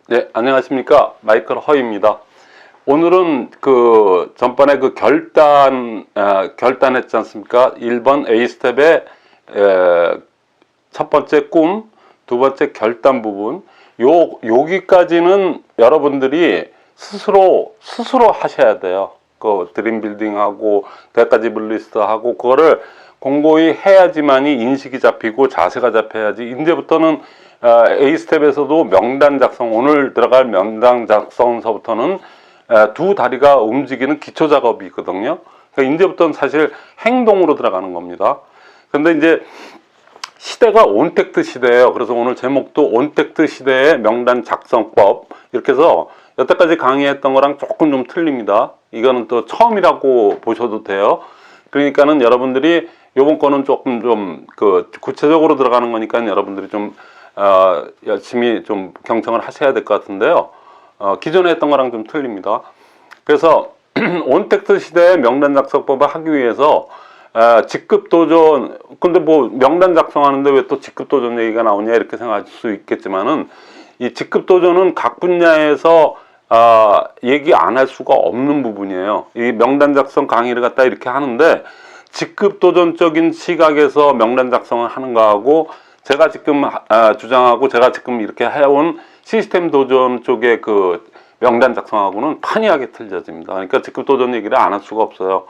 네, 안녕하십니까. 마이클 허입니다. 오늘은 전번에 결단했지 않습니까? 1번 A스텝의 첫 번째 꿈, 두 번째 결단 부분. 여기까지는 여러분들이 스스로 하셔야 돼요. 드림 빌딩하고, 대가지 블리스트하고, 그거를 공고히 해야지만이 인식이 잡히고 자세가 잡혀야지. 이제부터는 A스텝에서도 명단 작성, 오늘 들어갈 명단 작성서부터는 두 다리가 움직이는 기초 작업이거든요. 그러니까 이제부터는 사실 행동으로 들어가는 겁니다. 근데 이제 시대가 온택트 시대예요. 그래서 오늘 제목도 온택트 시대의 명단 작성법, 이렇게 해서 여태까지 강의했던 거랑 조금 좀 틀립니다. 이거는 또 처음이라고 보셔도 돼요. 그러니까는 여러분들이 요번 거는 조금 좀 구체적으로 들어가는 거니까 여러분들이 좀 열심히 좀 경청을 하셔야 될 것 같은데요. 기존에 했던 거랑 좀 틀립니다. 그래서 온택트 시대의 명단 작성법을 하기 위해서 직급 도전, 근데 뭐 명단 작성하는데 왜 또 직급 도전 얘기가 나오냐 이렇게 생각할 수 있겠지만은, 이 직급 도전은 각 분야에서 얘기 안 할 수가 없는 부분이에요. 이 명단 작성 강의를 갖다 이렇게 하는데, 직급 도전적인 시각에서 명단 작성을 하는 거하고, 제가 지금 주장하고 제가 지금 이렇게 해온 시스템 도전 쪽의 명단 작성하고는 판이하게 틀려집니다. 그러니까 직급 도전 얘기를 안 할 수가 없어요.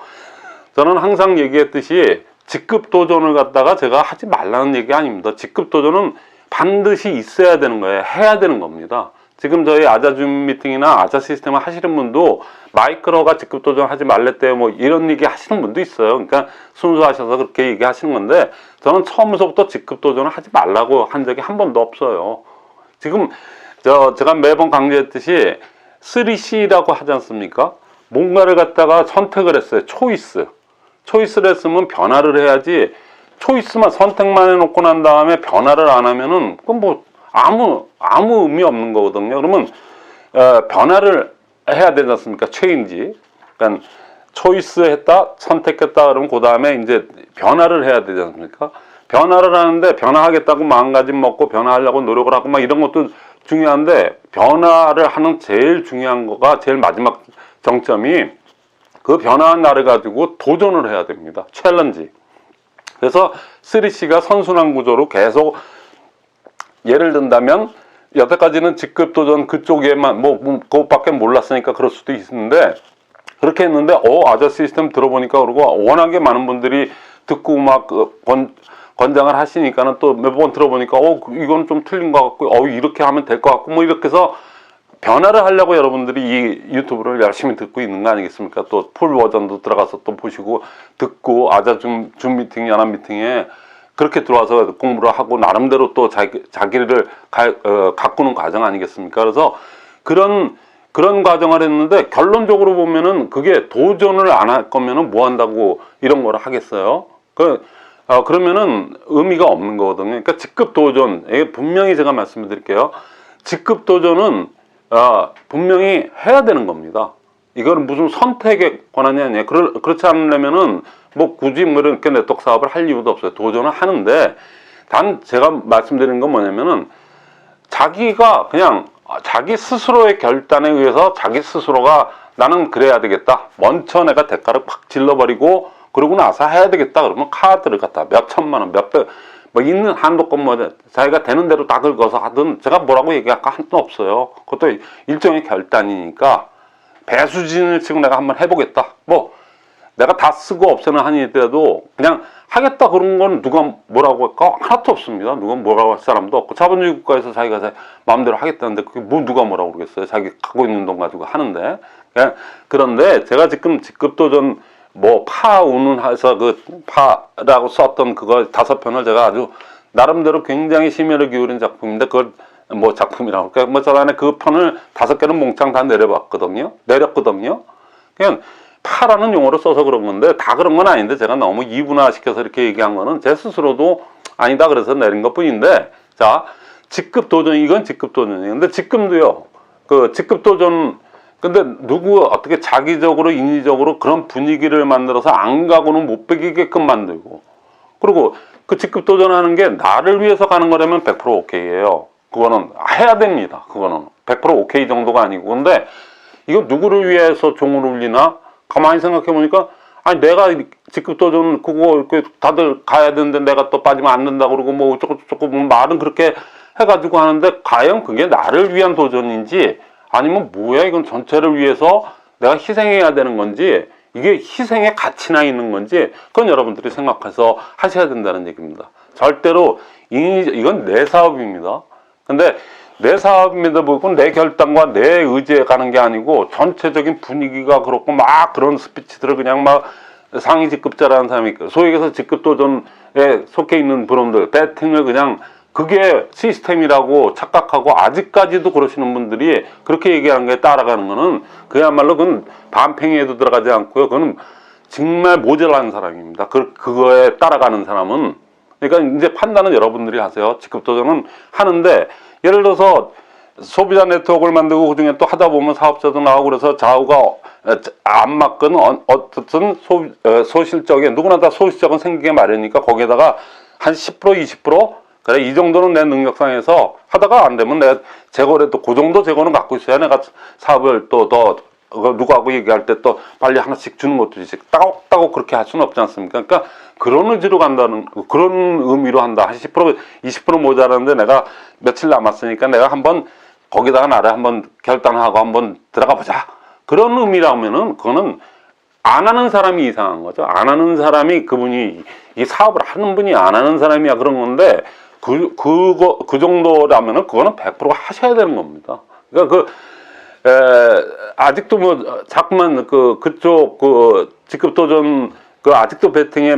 저는 항상 얘기했듯이 직급 도전을 갖다가 제가 하지 말라는 얘기 아닙니다. 직급 도전은 반드시 있어야 되는 거예요. 해야 되는 겁니다. 지금 저희 아자줌 미팅이나 아자 시스템을 하시는 분도 마이크로가 직급 도전 하지 말랬대요, 뭐 이런 얘기 하시는 분도 있어요. 그러니까 순수하셔서 그렇게 얘기하시는 건데, 저는 처음부터 직급 도전을 하지 말라고 한 적이 한 번도 없어요. 지금 제가 매번 강조했듯이 3C라고 하지 않습니까? 뭔가를 갖다가 선택을 했어요. 초이스를 했으면 변화를 해야지, 초이스만 선택만 해놓고 난 다음에 변화를 안 하면은 그건 뭐 아무 의미 없는 거거든요. 그러면 변화를 해야 되지 않습니까? 체인지. 그러니까 초이스 했다, 선택했다, 그러면 그 다음에 이제 변화를 해야 되지 않습니까? 변화를 하는데 변화하겠다고 마음가짐 먹고 변화하려고 노력을 하고 막 이런 것도 중요한데, 변화를 하는 제일 중요한 거가, 제일 마지막 정점이 그 변화한 날을 가지고 도전을 해야 됩니다. 챌린지. 그래서 3C가 선순환 구조로 계속, 예를 든다면 여태까지는 직급 도전 그쪽에만 그것밖에 몰랐으니까 그럴 수도 있는데, 그렇게 했는데 아자 시스템 들어보니까, 그러고 워낙에 많은 분들이 듣고 막 권장을 하시니까는 또 몇 번 들어보니까 이건 좀 틀린 것 같고, 이렇게 하면 될 것 같고, 뭐 이렇게 해서 변화를 하려고 여러분들이 이 유튜브를 열심히 듣고 있는 거 아니겠습니까? 또 풀 버전도 들어가서 또 보시고 듣고, 아자 줌 미팅, 연합 미팅에 그렇게 들어와서 공부를 하고 나름대로 또 자기를 가꾸는 과정 아니겠습니까? 그래서 그런 과정을 했는데, 결론적으로 보면은 그게 도전을 안 할 거면은 뭐 한다고 이런 걸 하겠어요? 그러면은 의미가 없는 거거든요. 그러니까 직급 도전, 분명히 제가 말씀을 드릴게요. 직급 도전은 분명히 해야 되는 겁니다. 이거는 무슨 선택에 관한이 아니에요. 그렇지 않으려면은 뭐 굳이 이렇게 네트워크 사업을 할 이유도 없어요. 도전을 하는데, 단 제가 말씀드리는 건 뭐냐면은, 자기가 그냥 자기 스스로의 결단에 의해서 자기 스스로가 나는 그래야 되겠다, 먼저 내가 대가를 팍 질러버리고 그러고 나서 해야 되겠다 그러면 카드를 갖다 몇 천만 원, 몇백, 뭐 있는 한도권 자기가 되는 대로 다 긁어서 하든, 제가 뭐라고 얘기할 거 하나도 없어요. 그것도 일종의 결단이니까, 배수진을 치고 내가 한번 해보겠다, 뭐 내가 다 쓰고 없애는 한이더라도 그냥 하겠다 그런 건 누가 뭐라고 할까? 하나도 없습니다. 누가 뭐라고 할 사람도 없고, 자본주의 국가에서 자기가 마음대로 하겠다는데 그게 뭐 누가 뭐라고 그러겠어요. 자기 갖고 있는 돈 가지고 하는데. 그런데 제가 지금 직급도전 파운은 해서 파라고 썼던 그거 5편을 제가 아주 나름대로 굉장히 심혈을 기울인 작품인데, 그걸 작품이라고 할까요? 저 안에 그 편을 5개는 몽창 다 내렸거든요. 그냥 파라는 용어로 써서 그런 건데, 다 그런 건 아닌데 제가 너무 이분화시켜서 이렇게 얘기한 거는 제 스스로도 아니다 그래서 내린 것 뿐인데, 자, 직급 도전, 이건 직급 도전이에요. 근데 지금도요, 직급 도전, 근데 어떻게 자기적으로 인위적으로 그런 분위기를 만들어서 안 가고는 못 베기게끔 만들고, 그리고 그 직급 도전하는 게 나를 위해서 가는 거라면 100% 오케이예요. 그거는 해야 됩니다. 그거는 100% 오케이 정도가 아니고. 근데 이거 누구를 위해서 종을 울리나? 가만히 생각해 보니까, 아니, 내가 직급도전 그거 이렇게 다들 가야 되는데 내가 또 빠지면 안 된다 그러고 뭐 어쩌고 뭐 말은 그렇게 해가지고 하는데, 과연 그게 나를 위한 도전인지 아니면 뭐야, 이건 전체를 위해서 내가 희생해야 되는 건지, 이게 희생의 가치나 있는 건지, 그건 여러분들이 생각해서 하셔야 된다는 얘기입니다. 절대로 이건 내 사업입니다. 근데 내 사업임에도 불구하고 내 결단과 내 의지에 가는 게 아니고, 전체적인 분위기가 그렇고 막 그런 스피치들을 그냥 막 상위 직급자라는 사람이, 소위 얘기해서 직급 도전에 속해 있는 분들, 배팅을 그냥 그게 시스템이라고 착각하고 아직까지도 그러시는 분들이 그렇게 얘기하는 게 따라가는 거는 그야말로 그건 반팽이에도 들어가지 않고요. 그건 정말 모자란 사람입니다. 그거에 따라가는 사람은. 그러니까 이제 판단은 여러분들이 하세요. 직급 도전은 하는데, 예를 들어서 소비자 네트워크를 만들고 그중에 또 하다 보면 사업자도 나오고 그래서 좌우가 안 맞건 어떻든 소실적인, 누구나 다 소실적은 생기게 마련이니까 거기에다가 한 10% 20% 그래, 이 정도는 내 능력상에서 하다가 안 되면 내가 재고를 또 그 정도 재고는 갖고 있어야 내가 사업을 또 더 누구하고 얘기할 때 또 빨리 하나씩 주는 것도 이제 따곡따곡 그렇게 할 수는 없지 않습니까? 그러니까 그런 의지로 간다는, 그런 의미로 한다. 한 10% 20% 모자라는데 내가 며칠 남았으니까 내가 한번 거기다가 나를 한번 결단하고 한번 들어가 보자. 그런 의미라면은 그거는 안 하는 사람이 이상한 거죠. 안 하는 사람이, 그분이 이 사업을 하는 분이 안 하는 사람이야 그런 건데, 그 정도라면은 그거는 100% 하셔야 되는 겁니다. 그러니까 아직도 뭐 자꾸만 그쪽 직급도전 아직도 배팅에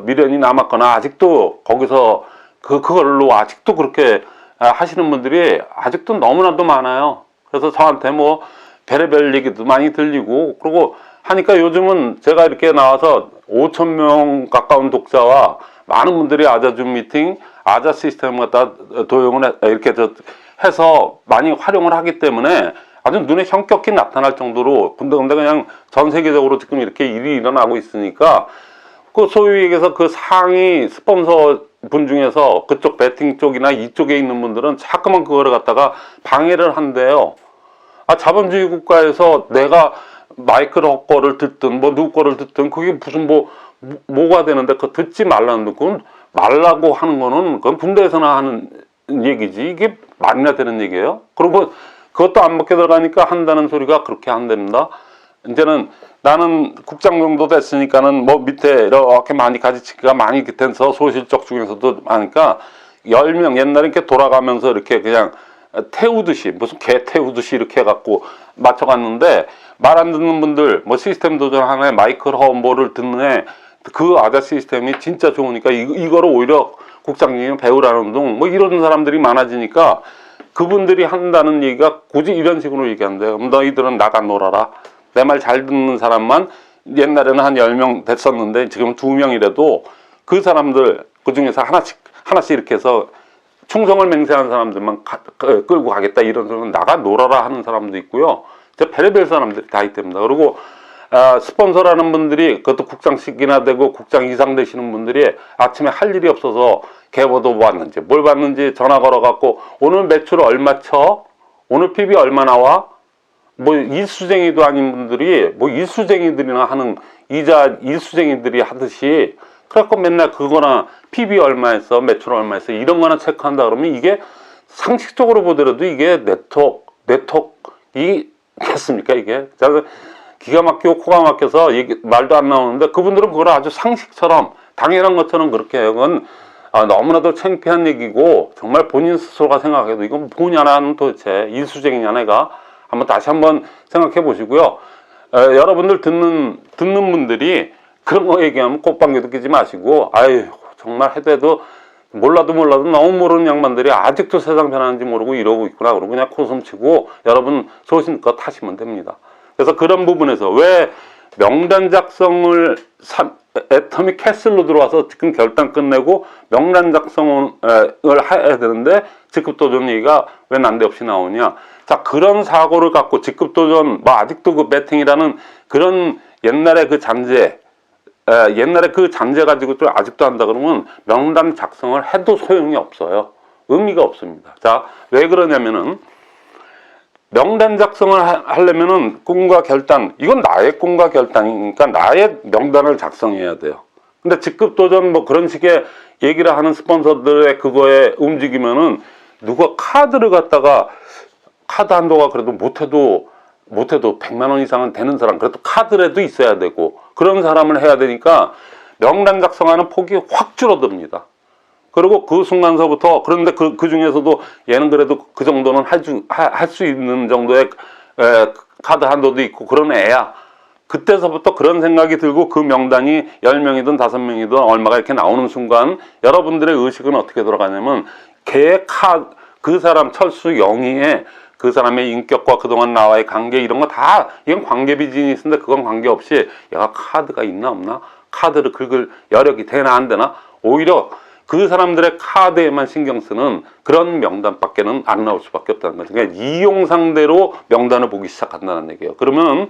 미련이 남았거나 아직도 거기서 그걸로 아직도 그렇게 하시는 분들이 아직도 너무나도 많아요. 그래서 저한테 뭐 별의별 얘기도 많이 들리고 그러고 하니까, 요즘은 제가 이렇게 나와서 5,000명 가까운 독자와 많은 분들이 아자줌 미팅, 아자 시스템 갖다 도용을 이렇게 해서 많이 활용을 하기 때문에 아주 눈에 현격히 나타날 정도로, 근데 그냥 전 세계적으로 지금 이렇게 일이 일어나고 있으니까, 그 소위 얘기해서 그 상위 스폰서 분 중에서 그쪽 배팅 쪽이나 이쪽에 있는 분들은 자꾸만 그거를 갖다가 방해를 한대요. 자본주의 국가에서 내가 마이클 거를 듣든 뭐 누구 거를 듣든 그게 무슨 뭐가 되는데, 그거 듣지 말라는데, 그건 말라고 하는 거는 그건 군대에서나 하는 얘기지 이게 말이나 되는 얘기예요? 그리고 그것도 안 먹게 들어가니까 한다는 소리가 그렇게 안 됩니다. 이제는 나는 국장 정도 됐으니까는 뭐 밑에 이렇게 많이 가지치기가 많이 돼서 소실적 중에서도 많으니까 10명 옛날에 이렇게 돌아가면서 이렇게 그냥 태우듯이, 무슨 개 태우듯이 이렇게 해갖고 맞춰갔는데, 말 안 듣는 분들, 뭐 시스템 도전하는 마이클 허뭐를 듣는 애, 그 아자 시스템이 진짜 좋으니까 이거를 오히려 국장님이 배우라는 둥 뭐 이런 사람들이 많아지니까 그분들이 한다는 얘기가 굳이 이런 식으로 얘기한대요. 너희들은 나가 놀아라. 내 말 잘 듣는 사람만, 옛날에는 한 10명 됐었는데 지금 2명이라도 그 사람들 그 중에서 하나씩 이렇게 해서 충성을 맹세하는 사람들만 끌고 가겠다, 이런 소리는 나가 놀아라 하는 사람도 있고요. 별의별 사람들이 다 있답니다. 그리고 스폰서라는 분들이, 그것도 국장씩이나 되고 국장 이상 되시는 분들이 아침에 할 일이 없어서 개보도 봤는지 뭘 봤는지 전화 걸어갖고 오늘 매출 얼마 쳐? 오늘 PB 얼마 나와? 뭐 일수쟁이도 아닌 분들이 뭐 일수쟁이들이나 하는 일수쟁이들이 하듯이, 그래갖고 맨날 그거나 PB 얼마 했어, 매출 얼마 했어, 이런 거나 체크한다 그러면 이게 상식적으로 보더라도 이게 네트워크이겠습니까? 이게 기가 막히고 코가 막혀서 말도 안 나오는데, 그분들은 그걸 아주 상식처럼 당연한 것처럼 그렇게 해요. 그건 너무나도 창피한 얘기고, 정말 본인 스스로가 생각해도 이건 뭐냐는, 도대체 일수쟁이냐 내가, 다시 한번 생각해 보시고요. 여러분들 듣는 분들이 그런 거 얘기하면 꽃방귀도 끼지 마시고, 아유 정말 해도 몰라도 너무 모르는 양반들이 아직도 세상 변하는지 모르고 이러고 있구나, 그러고 그냥 코숨치고 여러분 소신껏 하시면 됩니다. 그래서 그런 부분에서 왜 명단 작성을 애터미 캐슬로 들어와서 지금 결단 끝내고 명단 작성을 해야 되는데 직급도전 얘기가 왜 난데없이 나오냐. 자, 그런 사고를 갖고 직급도전, 뭐 아직도 그 배팅이라는 그런 옛날에 그 잔재 가지고 또 아직도 한다 그러면 명단 작성을 해도 소용이 없어요. 의미가 없습니다. 자, 왜 그러냐면은 명단 작성을 하려면은 꿈과 결단, 이건 나의 꿈과 결단이니까 나의 명단을 작성해야 돼요. 근데 직급 도전 뭐 그런 식의 얘기를 하는 스폰서들의 그거에 움직이면은 누가 카드를 갖다가 카드 한도가 그래도 못해도 100만 원 이상은 되는 사람, 그래도 카드라도 있어야 되고 그런 사람을 해야 되니까 명단 작성하는 폭이 확 줄어듭니다. 그리고 그 순간서부터, 그런데 그 중에서도 얘는 그래도 그 정도는 할 수 있는 정도의 카드 한도도 있고 그런 애야. 그때서부터 그런 생각이 들고 그 명단이 10명이든 5명이든 얼마가 이렇게 나오는 순간 여러분들의 의식은 어떻게 돌아가냐면 걔의 그 사람 철수 영희의 그 사람의 인격과 그동안 나와의 관계 이런 거 다 이건 관계 비즈니스인데 그건 관계없이 얘가 카드가 있나 없나? 카드를 긁을 여력이 되나 안 되나? 오히려 그 사람들의 카드에만 신경 쓰는 그런 명단밖에는 안 나올 수밖에 없다는 거죠. 그러니까 이용 상대로 명단을 보기 시작한다는 얘기예요. 그러면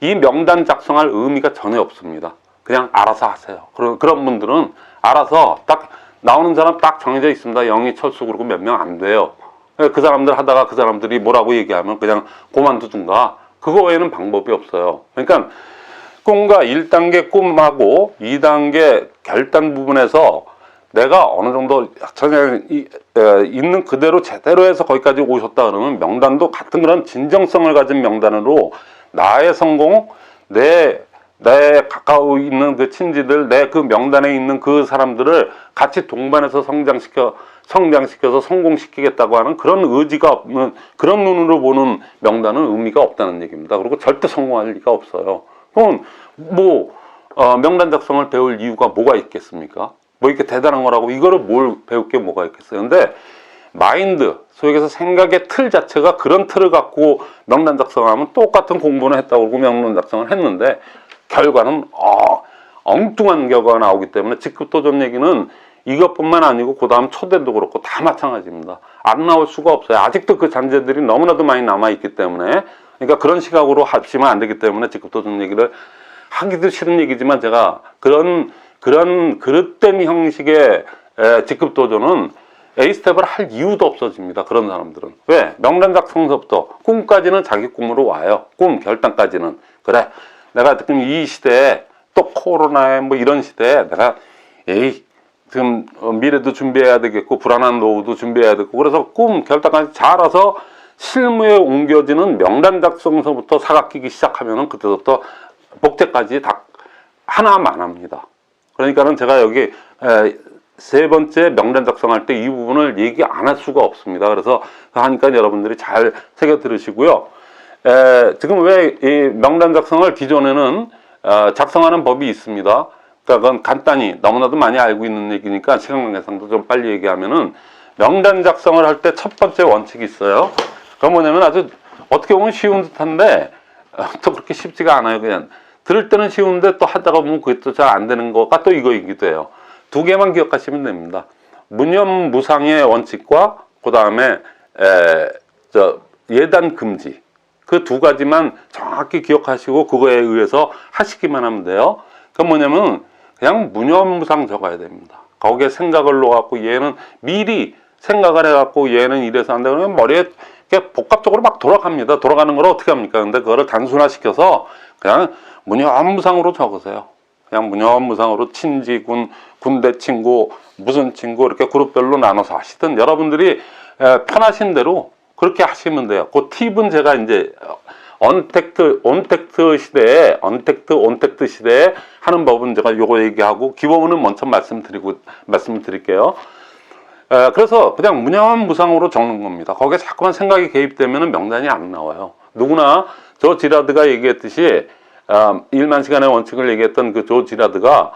이 명단 작성할 의미가 전혀 없습니다. 그냥 알아서 하세요. 그런 분들은 알아서 딱 나오는 사람 딱 정해져 있습니다. 영희, 철수 그러고 몇 명 안 돼요. 그 사람들 하다가 그 사람들이 뭐라고 얘기하면 그냥 그만두든가. 그거 외에는 방법이 없어요. 그러니까 꿈과 1단계 꿈하고 2단계 결단 부분에서 내가 어느 정도 그냥 있는 그대로 제대로 해서 거기까지 오셨다 그러면 명단도 같은 그런 진정성을 가진 명단으로 나의 성공, 내 가까워 있는 그 친지들, 내 그 명단에 있는 그 사람들을 같이 동반해서 성장시켜서 성공시키겠다고 하는 그런 의지가 없는, 그런 눈으로 보는 명단은 의미가 없다는 얘기입니다. 그리고 절대 성공할 리가 없어요. 그럼 명단 작성을 배울 이유가 뭐가 있겠습니까? 뭐 이렇게 대단한 거라고 이거를 뭘 배울 게 뭐가 있겠어요? 근데 마인드, 소위 얘기해서 생각의 틀 자체가 그런 틀을 갖고 명단 작성하면 똑같은 공부는 했다고 그러고 명단 작성을 했는데 결과는 엉뚱한 결과가 나오기 때문에 직급 도전 얘기는 이것뿐만 아니고 그 다음 초대도 그렇고 다 마찬가지입니다. 안 나올 수가 없어요. 아직도 그 잔재들이 너무나도 많이 남아있기 때문에, 그러니까 그런 시각으로 하시면 안 되기 때문에 직급 도전 얘기를 하기도 싫은 얘기지만 제가 그런 그릇된 형식의 직급 도전은 A스텝을 할 이유도 없어집니다. 그런 사람들은. 왜? 명단 작성서부터 꿈까지는 자기 꿈으로 와요. 꿈, 결단까지는. 그래, 내가 지금 이 시대에 또 코로나에 뭐 이런 시대에 내가 지금 미래도 준비해야 되겠고 불안한 노후도 준비해야 되고 그래서 꿈, 결단까지 잘 알아서 실무에 옮겨지는 명단 작성서부터 사각끼기 시작하면은 그때부터 복제까지 다 하나만 합니다. 그러니까는 제가 여기 세 번째 명단 작성할 때 이 부분을 얘기 안 할 수가 없습니다. 그래서 하니까 여러분들이 잘 새겨 들으시고요. 지금 왜 이 명단 작성을 기존에는 작성하는 법이 있습니다. 그러니까 그건 간단히 너무나도 많이 알고 있는 얘기니까 시간 관계상도 좀 빨리 얘기하면은 명단 작성을 할 때 첫 번째 원칙이 있어요. 그건 뭐냐면 아주 어떻게 보면 쉬운 듯한데 또 그렇게 쉽지가 않아요. 그냥 들을 때는 쉬운데 또 하다가 보면 그게 또 잘 안 되는 거가 또 이거이기도 해요. 두 개만 기억하시면 됩니다. 무념무상의 원칙과 그 다음에 예단 금지, 그 두 가지만 정확히 기억하시고 그거에 의해서 하시기만 하면 돼요. 그건 뭐냐면 그냥 무념무상 적어야 됩니다. 거기에 생각을 넣어갖고 얘는 미리 생각을 해갖고 얘는 이래서 한다 그러면 머리에 복합적으로 막 돌아갑니다. 돌아가는 걸 어떻게 합니까? 근데 그거를 단순화시켜서 그냥 무념무상으로 적으세요. 그냥 무념무상으로 친지, 군대 친구, 무슨 친구 이렇게 그룹별로 나눠서 하시든 여러분들이 편하신 대로 그렇게 하시면 돼요. 그 팁은 제가 이제 온택트 시대에 하는 법은 제가 요거 얘기하고 기본은 먼저 말씀을 드릴게요. 그래서 그냥 무념무상으로 적는 겁니다. 거기에 자꾸만 생각이 개입되면 명단이 안 나와요. 누구나 조 지라드가 얘기했듯이 1만 시간의 원칙을 얘기했던 그 조 지라드가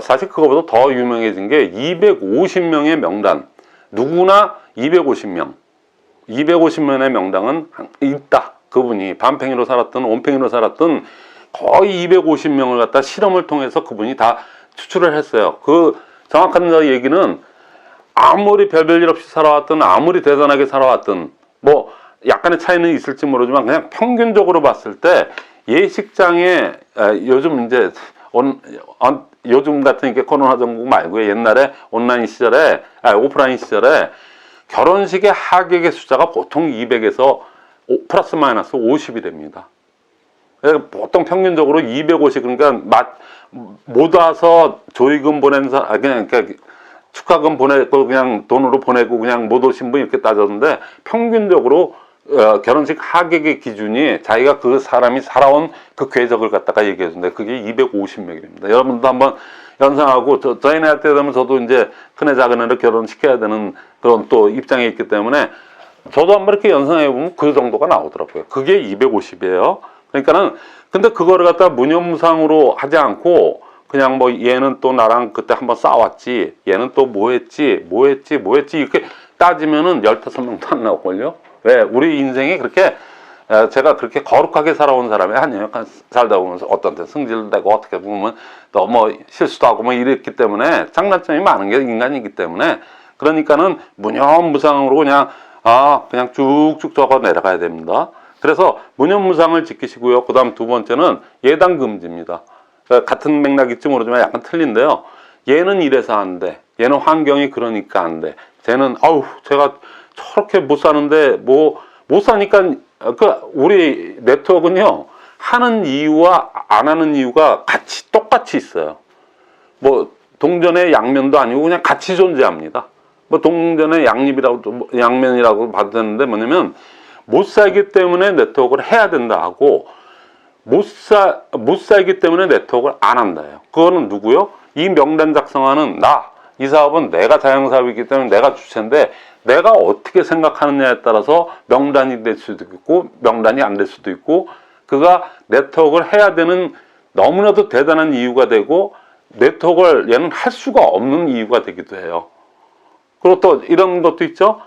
사실 그거보다 더 유명해진 게 250명의 명단, 누구나 250명의 명단은 있다. 그분이 반팽이로 살았든 온팽이로 살았든 거의 250명을 갖다 실험을 통해서 그분이 다 추출을 했어요. 그 정확한 얘기는 아무리 별별 일 없이 살아왔든 아무리 대단하게 살아왔든 뭐 약간의 차이는 있을지 모르지만 그냥 평균적으로 봤을 때 예식장에 요즘 이제 요즘 같은 게 코로나 전국 말고 옛날에 오프라인 시절에 결혼식의 하객의 숫자가 보통 200에서 플러스 마이너스 50이 됩니다. 보통 평균적으로 250, 그러니까 못 와서 조의금 보낸 사람, 그러니까 축하금 보내고 그냥 돈으로 보내고 그냥 못 오신 분 이렇게 따졌는데, 평균적으로 결혼식 하객의 기준이 자기가 그 사람이 살아온 그 궤적을 갖다가 얘기해 주는데, 그게 250명입니다. 여러분도 한번 연상하고, 저희 나이 때 되면 저도 이제 큰애 작은애를 결혼시켜야 되는 그런 또 입장에 있기 때문에, 저도 한번 이렇게 연상해 보면 그 정도가 나오더라고요. 그게 250이에요. 그러니까는, 근데 그거를 갖다 무념무상으로 하지 않고, 그냥 뭐 얘는 또 나랑 그때 한번 싸웠지, 얘는 또 뭐 했지, 이렇게 따지면은 15명도 안 나올걸요? 왜? 우리 인생이 그렇게, 제가 그렇게 거룩하게 살아온 사람이 아니에요. 살다 보면서 어떤 때 승질되고 어떻게 보면 또 뭐 실수도 하고 뭐 이랬기 때문에, 장단점이 많은 게 인간이기 때문에, 그러니까는 무념무상으로 그냥 쭉쭉 적어 내려가야 됩니다. 그래서 무념무상을 지키시고요. 그 다음 두 번째는 예단금지입니다. 같은 맥락일지 모르지만 약간 틀린데요. 얘는 이래서 안 돼. 얘는 환경이 그러니까 안 돼. 쟤는 제가 저렇게 못 사는데 못 사니까, 우리 네트워크는요, 하는 이유와 안 하는 이유가 똑같이 있어요. 뭐 동전의 양면도 아니고 그냥 같이 존재합니다. 뭐 동전의 양면이라고 봐도 되는데, 뭐냐면 못 살기 때문에 네트워크를 해야 된다 하고, 못 살기 때문에 네트워크를 안 한다예요. 그거는 누구요? 이 명단 작성하는 이 사업은 내가 자영사업이기 때문에 내가 주체인데, 내가 어떻게 생각하느냐에 따라서 명단이 될 수도 있고 명단이 안 될 수도 있고, 그가 네트워크를 해야 되는 너무나도 대단한 이유가 되고, 네트워크를 얘는 할 수가 없는 이유가 되기도 해요. 그리고 또 이런 것도 있죠.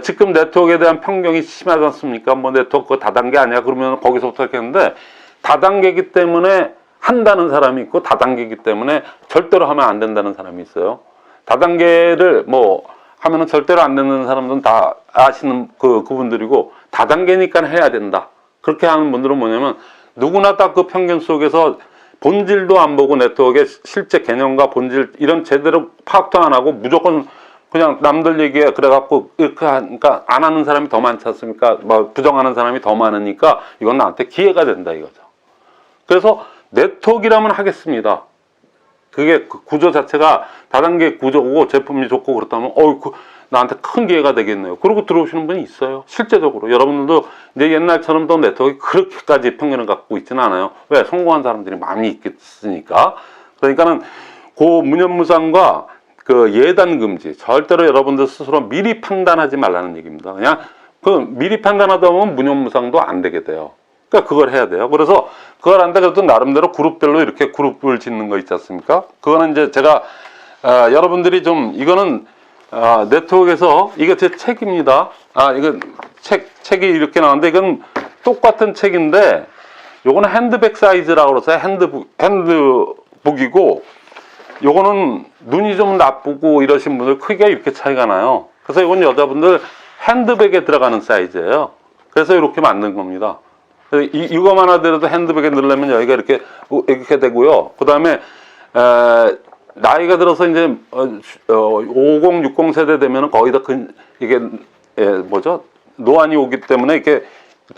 지금 네트워크에 대한 편견이 심하지 않습니까? 뭐 네트워크 다단계 아니야? 그러면 거기서부터 이렇게 했는데, 다단계이기 때문에 한다는 사람이 있고, 다단계이기 때문에 절대로 하면 안 된다는 사람이 있어요. 다단계를 뭐 하면은 절대로 안 되는 사람들은 다 아시는 그분들이고, 다단계니까 해야 된다, 그렇게 하는 분들은 뭐냐면, 누구나 다 그 편견 속에서 본질도 안 보고 네트워크의 실제 개념과 본질 이런 제대로 파악도 안 하고, 무조건 그냥 남들 얘기에 그래갖고 이렇게 하니까 안 하는 사람이 더 많지 않습니까? 뭐 부정하는 사람이 더 많으니까 이건 나한테 기회가 된다 이거죠. 그래서 네트워크라면 하겠습니다. 그게 그 구조 자체가 다단계 구조고 제품이 좋고 그렇다면 나한테 큰 기회가 되겠네요. 그러고 들어오시는 분이 있어요. 실제적으로 여러분들도 이제 옛날처럼 또 네트워크 그렇게까지 편견을 갖고 있지는 않아요. 왜? 성공한 사람들이 많이 있겠으니까. 그러니까는 그 무념무상과 그 예단 금지, 절대로 여러분들 스스로 미리 판단하지 말라는 얘기입니다. 그냥 미리 판단하다 보면 무념무상도 안 되게 돼요. 그러니까 그걸 해야 돼요. 그래서 그걸 한다 그래도 나름대로 그룹별로 이렇게 그룹을 짓는 거 있지 않습니까? 그거는 이제 제가 여러분들이 좀 이거는 네트워크에서 이게 제 책입니다. 이거 책이 이렇게 나왔는데, 이건 똑같은 책인데 요거는 핸드백 사이즈라고 그래서 핸드북이고, 요거는 눈이 좀 나쁘고 이러신 분들 크기가 이렇게 차이가 나요. 그래서 이건 여자분들 핸드백에 들어가는 사이즈예요. 그래서 이렇게 만든 겁니다. 이거만 하더라도 핸드백에 넣으려면 여기가 이렇게 되고요. 그 다음에 나이가 들어서 이제 50, 60 세대 되면 거의 다 이게 노안이 오기 때문에 이렇게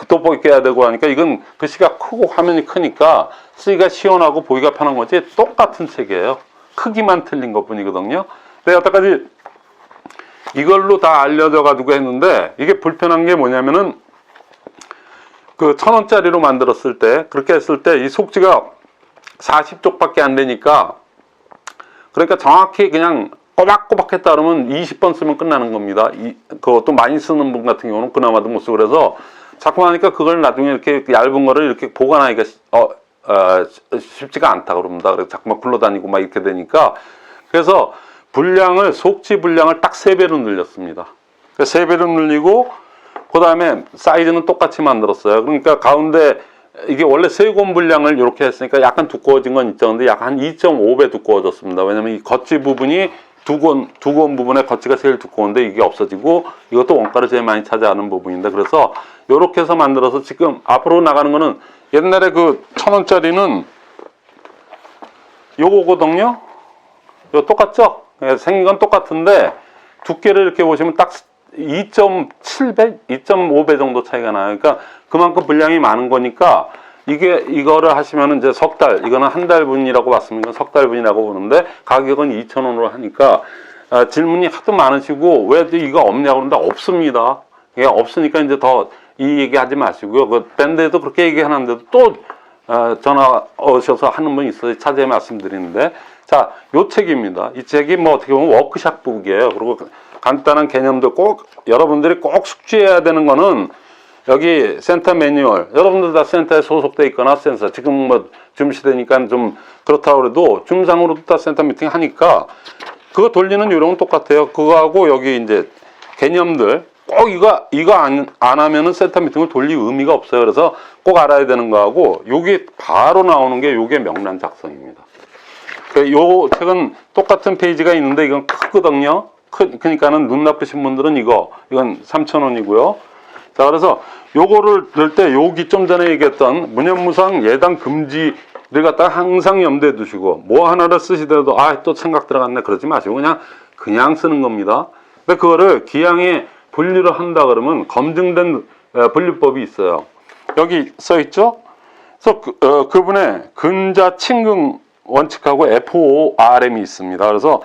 돋보이 깨야 되고 하니까, 이건 글씨가 크고 화면이 크니까 쓰기가 시원하고 보기가 편한 거지, 똑같은 책이에요. 크기만 틀린 것 뿐이거든요. 근데 여태까지 이걸로 다 알려져 가지고 했는데, 이게 불편한 게 뭐냐면은, 그 1,000원짜리로 만들었을 때, 그렇게 했을 때 이 속지가 40쪽밖에 안 되니까, 그러니까 정확히 그냥 꼬박꼬박 했다 그러면 20번 쓰면 끝나는 겁니다. 그것도 많이 쓰는 분 같은 경우는 그나마도 못 쓰고, 그래서 자꾸 하니까 그걸 나중에 이렇게 얇은 거를 이렇게 보관하기가 쉽지가 않다 그럽니다. 그래서 자꾸만 굴러다니고 막 이렇게 되니까, 그래서 속지 분량을 딱 3배로 늘렸습니다. 3배로 늘리고, 그 다음에 사이즈는 똑같이 만들었어요. 그러니까 가운데 이게 원래 3권 분량을 이렇게 했으니까 약간 두꺼워진 건 있죠. 근데 약 한 2.5배 두꺼워졌습니다. 왜냐면 이 겉지 부분이 두 권 부분의 겉지가 제일 두꺼운데 이게 없어지고, 이것도 원가를 제일 많이 차지하는 부분인데, 그래서 이렇게 해서 만들어서 지금 앞으로 나가는 거는, 옛날에 그 1,000원짜리는 요거거든요. 요 똑같죠? 생긴 건 똑같은데 두께를 이렇게 보시면 딱 2.7배, 2.5배 정도 차이가 나요. 그러니까 그만큼 분량이 많은 거니까 이거를 하시면은 이제 석 달, 이거는 한 달분이라고 봤으면 이건 석 달분이라고 보는데 가격은 2,000원으로 하니까 질문이 하도 많으시고 왜 이거 없냐고 그러는데 없습니다. 이게 없으니까 이제 더 이 얘기 하지 마시고요. 그 밴드에도 그렇게 얘기하는데도 또 전화 오셔서 하는 분 있어요. 차제에 말씀드리는데. 자, 요 책입니다. 이 책이 뭐 어떻게 보면 워크샵 북이에요. 그리고 간단한 개념도 꼭 여러분들이 꼭 숙지해야 되는 거는 여기 센터 매뉴얼, 여러분들 다 센터에 소속돼 있거나 센터, 지금 뭐 줌 시대니까 좀 그렇다고 그래도 줌상으로도 다 센터 미팅 하니까 그거 돌리는 요령은 똑같아요. 그거하고 여기 이제 개념들 꼭 이거 안 하면은 센터 미팅을 돌릴 의미가 없어요. 그래서 꼭 알아야 되는 거하고 요게 바로 나오는 게 요게 명란 작성입니다. 요 책은 똑같은 페이지가 있는데 이건 크거든요. 그러니까는 눈 나쁘신 분들은 이건 3,000원이고요. 자, 그래서 요거를 들 때 여기 좀 전에 얘기했던 무념무상 예당 금지를 갖다가 항상 염두에 두시고 뭐 하나를 쓰시더라도 또 생각 들어갔네 그러지 마시고 그냥 쓰는 겁니다. 근데 그거를 기양에 분류를 한다 그러면 검증된 분류법이 있어요. 여기 써 있죠? 그래서 그분의 근자 침긍 원칙하고 FORM이 있습니다. 그래서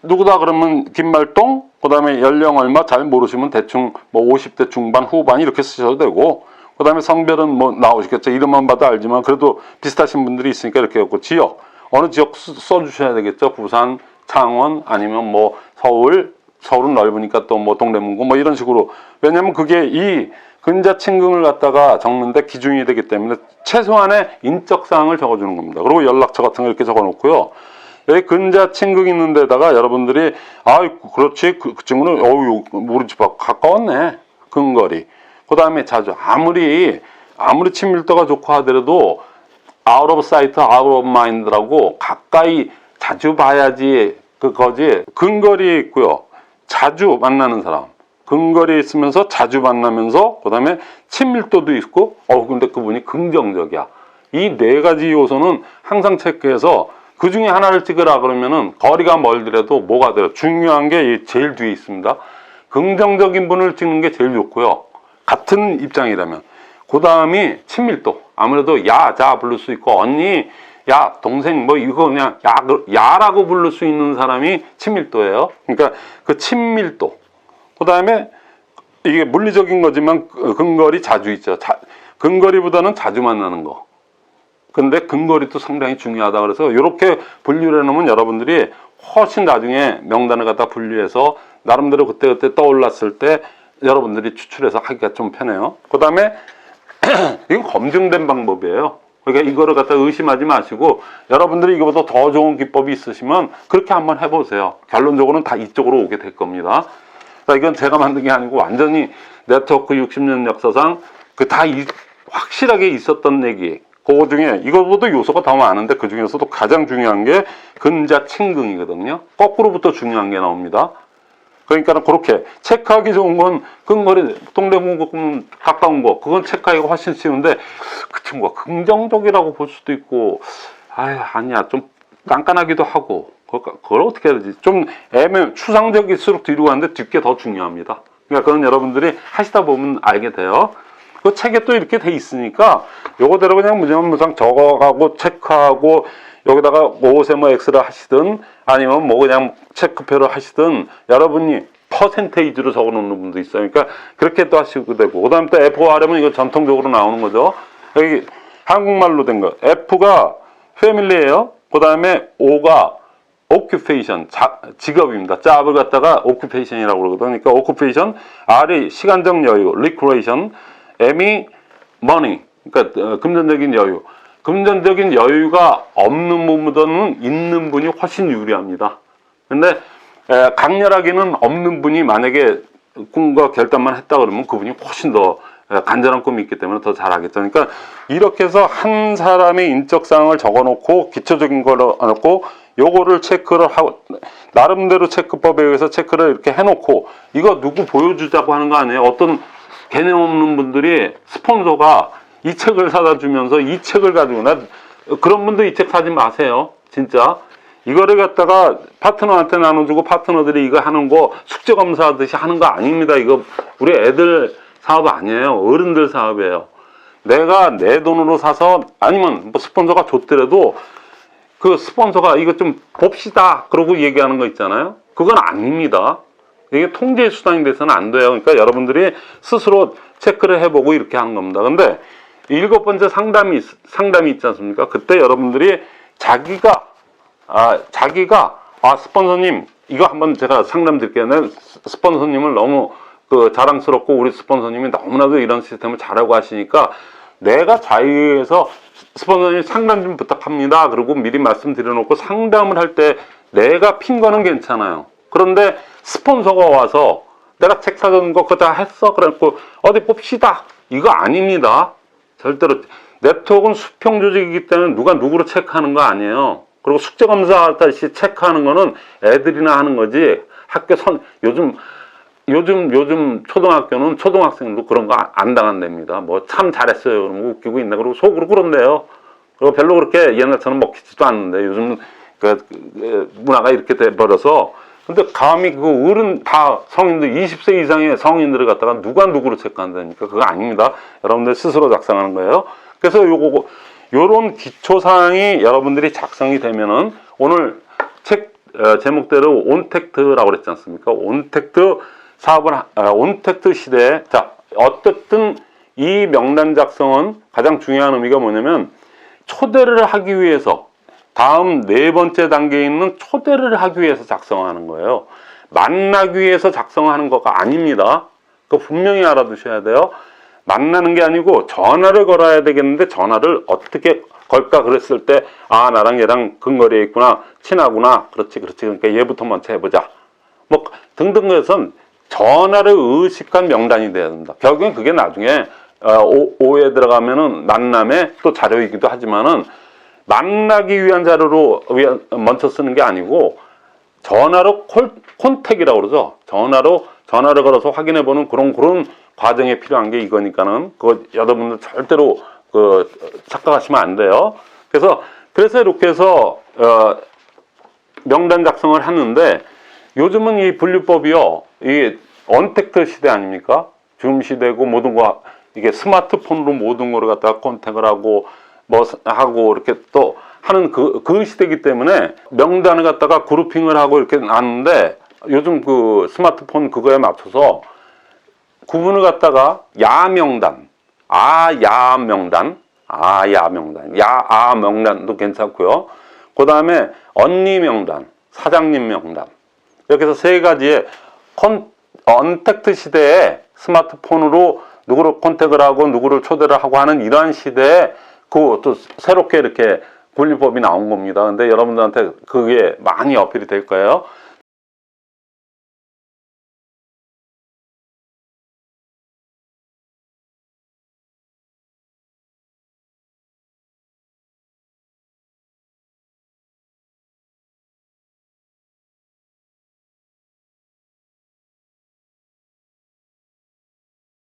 누구다 그러면 김말동, 그 다음에 연령 얼마 잘 모르시면 대충 뭐 50대 중반 후반 이렇게 쓰셔도 되고, 그 다음에 성별은 뭐 나오시겠죠. 이름만 봐도 알지만 그래도 비슷하신 분들이 있으니까 이렇게 했고, 지역 어느 지역 써주셔야 되겠죠. 부산, 창원 아니면 뭐 서울은 넓으니까 또 뭐 동대문구 뭐 이런 식으로. 왜냐면 그게 이 근자 침긍을 갖다가 적는데 기준이 되기 때문에 최소한의 인적사항을 적어주는 겁니다. 그리고 연락처 같은 거 이렇게 적어놓고요. 여기 근자 침긍 있는 데다가 여러분들이 그렇지 그 친구는 우리 집하고 가까웠네. 근거리. 그 다음에 자주 아무리 친밀도가 좋고 하더라도 out of sight, out of mind라고 가까이 자주 봐야지 그거지. 근거리에 있고요. 자주 만나는 사람. 근거리에 있으면서 자주 만나면서 그 다음에 친밀도도 있고 근데 그분이 긍정적이야. 이 네 가지 요소는 항상 체크해서 그 중에 하나를 찍으라 그러면은 거리가 멀더라도 뭐가 돼요? 중요한 게 제일 뒤에 있습니다. 긍정적인 분을 찍는 게 제일 좋고요. 같은 입장이라면. 그 다음이 친밀도. 아무래도 자 부를 수 있고 언니, 야 동생 뭐 이거 그냥 야라고 부를 수 있는 사람이 친밀도예요. 그러니까 그 친밀도. 그 다음에 이게 물리적인 거지만 근거리 자주 있죠. 근거리보다는 자주 만나는 거. 근데 근거리도 상당히 중요하다. 그래서 이렇게 분류를 해놓으면 여러분들이 훨씬 나중에 명단을 갖다 분류해서 나름대로 그때그때 떠올랐을 때 여러분들이 추출해서 하기가 좀 편해요. 그 다음에 이건 검증된 방법이에요. 그러니까 이거를 갖다 의심하지 마시고 여러분들이 이거보다 더 좋은 기법이 있으시면 그렇게 한번 해보세요. 결론적으로는 다 이쪽으로 오게 될 겁니다. 이건 제가 만든 게 아니고 완전히 네트워크 60년 역사상 확실하게 있었던 얘기. 그거 중에 이거보다 요소가 더 많은데 그 중에서도 가장 중요한 게 근자 침긍이거든요. 거꾸로부터 중요한 게 나옵니다. 그러니까 그렇게 체크하기 좋은 건 근거리 동대문구 가까운 거 그건 체크하기가 훨씬 쉬운데 그 친구가 긍정적이라고 볼 수도 있고 아니야 좀 깐깐하기도 하고 그걸 어떻게 해야 되지? 좀 추상적일수록 뒤로 가는데 뒤게 더 중요합니다. 그러니까 그건 여러분들이 하시다 보면 알게 돼요. 그 책에 또 이렇게 돼 있으니까 요거대로 그냥 무념무상 적어가고 체크하고 여기다가 옷에 뭐 X를 하시든 아니면 뭐 그냥 체크표를 하시든 여러분이 퍼센테이지로 적어 놓는 분도 있어요. 그러니까 그렇게 또 하시고 되고. 그 다음에 또 FORM은 이거 전통적으로 나오는 거죠. 여기 한국말로 된 거. F가 패밀리예요. 그 다음에 O가 occupation, 직업입니다. job을 갖다가 occupation이라고 그러거든요. 그러니까 occupation, R이 시간적 여유, recreation, M이 money, 그러니까 금전적인 여유. 금전적인 여유가 없는 분보다는 있는 분이 훨씬 유리합니다. 근데 강렬하게는 없는 분이 만약에 꿈과 결단만 했다 그러면 그분이 훨씬 더 간절한 꿈이 있기 때문에 더 잘하겠죠. 그러니까 이렇게 해서 한 사람의 인적사항을 적어놓고 기초적인 걸 넣고 요거를 체크를 하고 나름대로 체크법에 의해서 체크를 이렇게 해놓고 이거 누구 보여주자고 하는 거 아니에요. 어떤 개념 없는 분들이 스폰서가 이 책을 사다 주면서 이 책을 가지고 그런 분들 이 책 사지 마세요. 진짜 이거를 갖다가 파트너한테 나눠주고 파트너들이 이거 하는 거 숙제 검사하듯이 하는 거 아닙니다. 이거 우리 애들 사업 아니에요. 어른들 사업이에요. 내가 내 돈으로 사서 아니면 뭐 스폰서가 줬더라도 그 스폰서가 이거 좀 봅시다 그러고 얘기하는 거 있잖아요. 그건 아닙니다. 이게 통제 수단이 돼서는 안 돼요. 그러니까 여러분들이 스스로 체크를 해보고 이렇게 하는 겁니다. 근데 7번째 상담이 있지 않습니까? 그때 여러분들이 자기가 스폰서님 이거 한번 제가 상담 드릴게요. 스폰서님을 너무 그 자랑스럽고 우리 스폰서님이 너무나도 이런 시스템을 잘하고 하시니까 내가 자유에서 스폰서님 상담 좀 부탁합니다. 그리고 미리 말씀드려놓고 상담을 할 때 내가 핀 거는 괜찮아요. 그런데 스폰서가 와서 내가 책 사준 거 그거 다 했어. 그래갖고 어디 봅시다. 이거 아닙니다. 절대로. 네트워크는 수평 조직이기 때문에 누가 누구로 체크하는 거 아니에요. 그리고 숙제 검사하듯이 체크하는 거는 애들이나 하는 거지. 요즘 초등학교는 초등학생도 그런 거 안 당한답니다. 뭐 참 잘했어요. 그러면 웃기고 있나. 그리고 속으로 그런데요. 그리고 별로 그렇게 옛날처럼 먹히지도 않는데 요즘 그 문화가 이렇게 돼버려서. 근데 감히 그 어른 다 성인들 20세 이상의 성인들을 갖다가 누가 누구로 체크한다니까 그거 아닙니다. 여러분들 스스로 작성하는 거예요. 그래서 요런 기초사항이 여러분들이 작성이 되면은 오늘 책 제목대로 온택트라고 그랬지 않습니까? 온택트 사업을 온택트 시대에 자 어쨌든 이 명단 작성은 가장 중요한 의미가 뭐냐면 초대를 하기 위해서 다음 4번째 단계에 있는 초대를 하기 위해서 작성하는 거예요. 만나기 위해서 작성하는 거가 아닙니다. 그거 분명히 알아두셔야 돼요. 만나는 게 아니고 전화를 걸어야 되겠는데 전화를 어떻게 걸까 그랬을 때 나랑 얘랑 근거리에 있구나 친하구나 그렇지 그러니까 얘부터 먼저 해보자 뭐 등등 해서 전화를 의식한 명단이 돼야 됩니다. 결국엔 그게 나중에 오에 들어가면은 만남의 또 자료이기도 하지만은 만나기 위한 자료로 먼저 쓰는 게 아니고 전화로 콘택이라고 그러죠. 전화를 걸어서 확인해 보는 그런 과정에 필요한 게 이거니까는 그거 여러분들 절대로 착각하시면 안 돼요. 그래서 이렇게 해서 명단 작성을 하는데 요즘은 이 분류법이요. 이 언택트 시대 아닙니까? 줌 시대고 모든 거 이게 스마트폰으로 모든 거를 갖다가 컨택을 하고 뭐 하고 이렇게 또 하는 그 시대이기 때문에 명단을 갖다가 그룹핑을 하고 이렇게 놨는데 요즘 그 스마트폰 그거에 맞춰서 구분을 갖다가 야명단, 야명단도 괜찮고요. 그 다음에 언니 명단, 사장님 명단 이렇게 해서 3가지의 언택트 시대에 스마트폰으로 누구를 컨택을 하고 누구를 초대를 하고 하는 이러한 시대에 또 새롭게 이렇게 분류법이 나온 겁니다. 근데 여러분들한테 그게 많이 어필이 될 거예요.